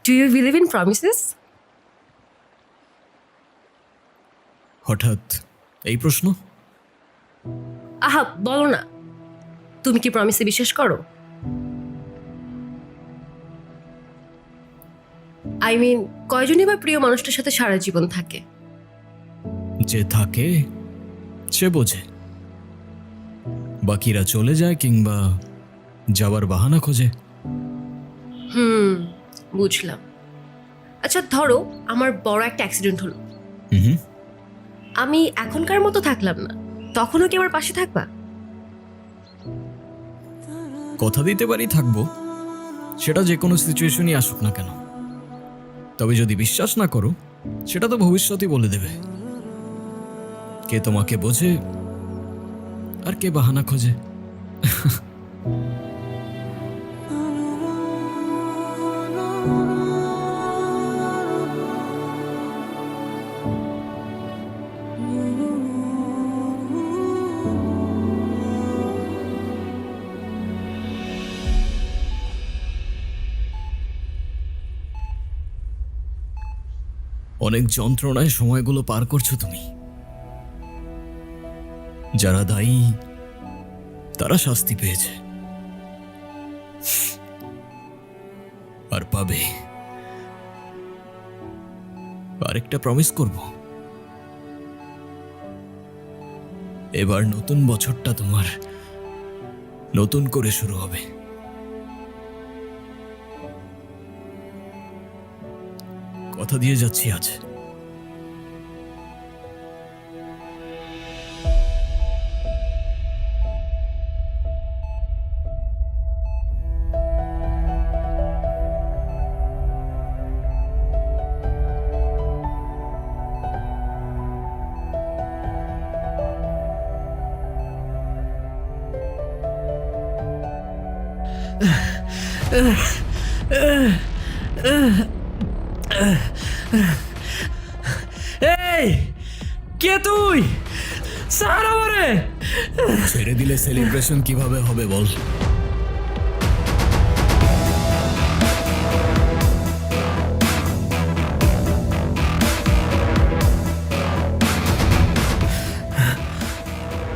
Speaker 6: Do you believe in promises?
Speaker 1: হঠাৎ এই প্রশ্ন?
Speaker 6: আহা, বলো না। তুমি কি প্রমিসে বিশ্বাস করো? আই মিন, কয়জনই বা প্রিয় মানুষটার সাথে সারা জীবন থাকে?
Speaker 1: যে থাকে সে বোঝে, বাকিরা চলে যায় কিংবা যাওয়ার বাহানা খোঁজে।
Speaker 6: বুঝলাম। আচ্ছা ধরো আমার বড় একটা অ্যাক্সিডেন্ট হলো, আমি এখনকার মতো থাকলাম না, তখনও কি আমার পাশে থাকবা?
Speaker 1: কথা দিতে পারি থাকবো, সেটা যে কোনো সিচুয়েশনই আসুক না কেন। তবে যদি বিশ্বাস না করো, সেটা তো ভবিষ্যতই বলে দেবে। কে তোমাকে বোঝে আর কে বাহানা খোঁজে? অনেক যন্ত্রণায় সময়গুলো পার করছো তুমি। যারা দায়ী তারা শাস্তি পেয়েছে আর পাবে। আরেকটা প্রমিস করব, এবার নতুন বছরটা তোমার নতুন করে শুরু হবে। কথা দিয়ে যাচ্ছি আজ।
Speaker 2: এই কে তুই? ছাড় আমারে!
Speaker 1: ছেড়ে দিলে সেলিব্রেশন কিভাবে হবে বল?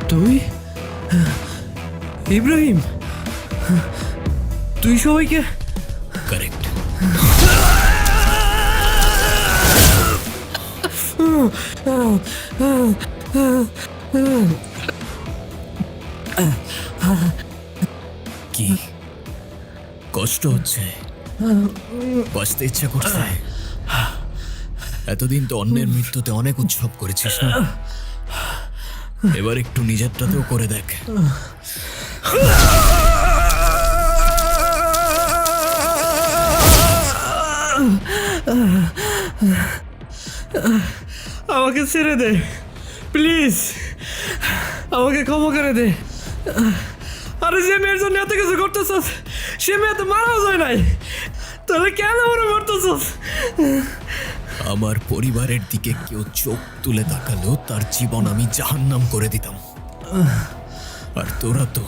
Speaker 2: তুই ইব্রাহিম? তুই সবাইকে?
Speaker 1: কারেক্ট। কি কষ্ট হচ্ছে? বাঁচতে ইচ্ছা করছে? এতদিন তো অন্যের মৃত্যুতে অনেক উৎসব করেছিস না? এবার একটু নিজেরটাতেও করে দেখ।
Speaker 2: আমাকে ছেড়ে দে প্লিজ, আমাকে ক্ষমা করে দে। আরে যে মেয়ের জন্য এত কিছু করতেছস, সে মেয়ে তো মারাও যায় নাই, তাহলে কেন মনে করতেছস?
Speaker 1: আমার পরিবারের দিকে কেউ চোখ তুলে তাকালেও তার জীবন আমি জাহান্নাম করে দিতাম। আর তোরা তো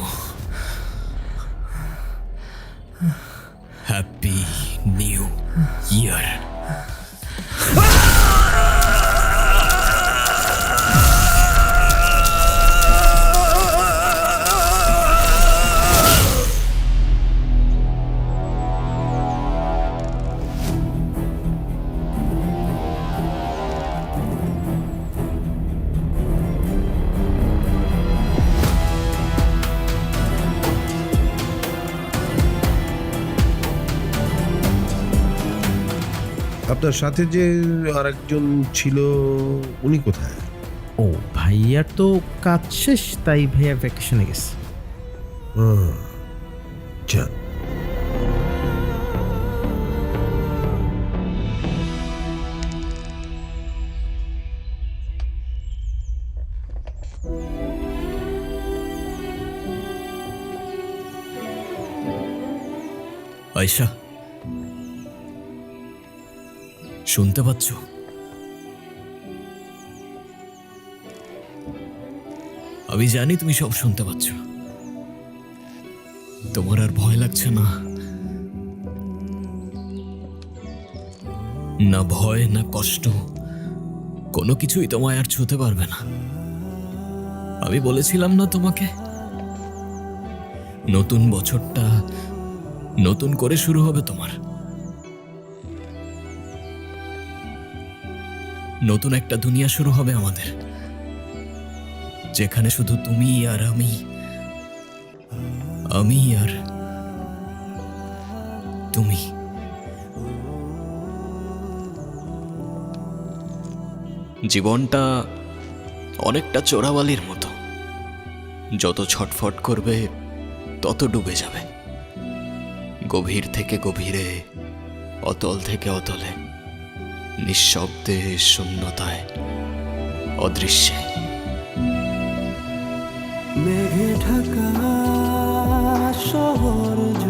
Speaker 1: হ্যাপি নিউ ইয়ার।
Speaker 3: আপনার সাথে যে আরেকজন ছিল উনি কোথায়?
Speaker 5: ও ভাইয়ার তো কাজ শেষ, তাই ভাইয়া ভ্যাকেশনে গেছে।
Speaker 3: যান।
Speaker 1: আয়শা, শুনতে পাচ্ছ? আমি জানি তুমি সব শুনতে পাচ্ছ। তোমার আর ভয় লাগছে না? না ভয় না কষ্ট, কোনো কিছুই তোমায় আর ছুঁতে পারবে না। আমি বলেছিলাম না তোমাকে, নতুন বছরটা নতুন করে শুরু হবে তোমার। নতুন একটা দুনিয়া শুরু হবে আমাদের, যেখানে শুধু তুমি আর আমি আর তুমি। জীবনটা অনেকটা চোরাবালির মতো, যত ছটফট করবে তত ডুবে যাবে, গভীর থেকে গভীরে, অতল থেকে অতলে, নিঃশব্দে, শূন্যতায়, অদৃশ্যে।
Speaker 11: মেঘে ঢাকা শহর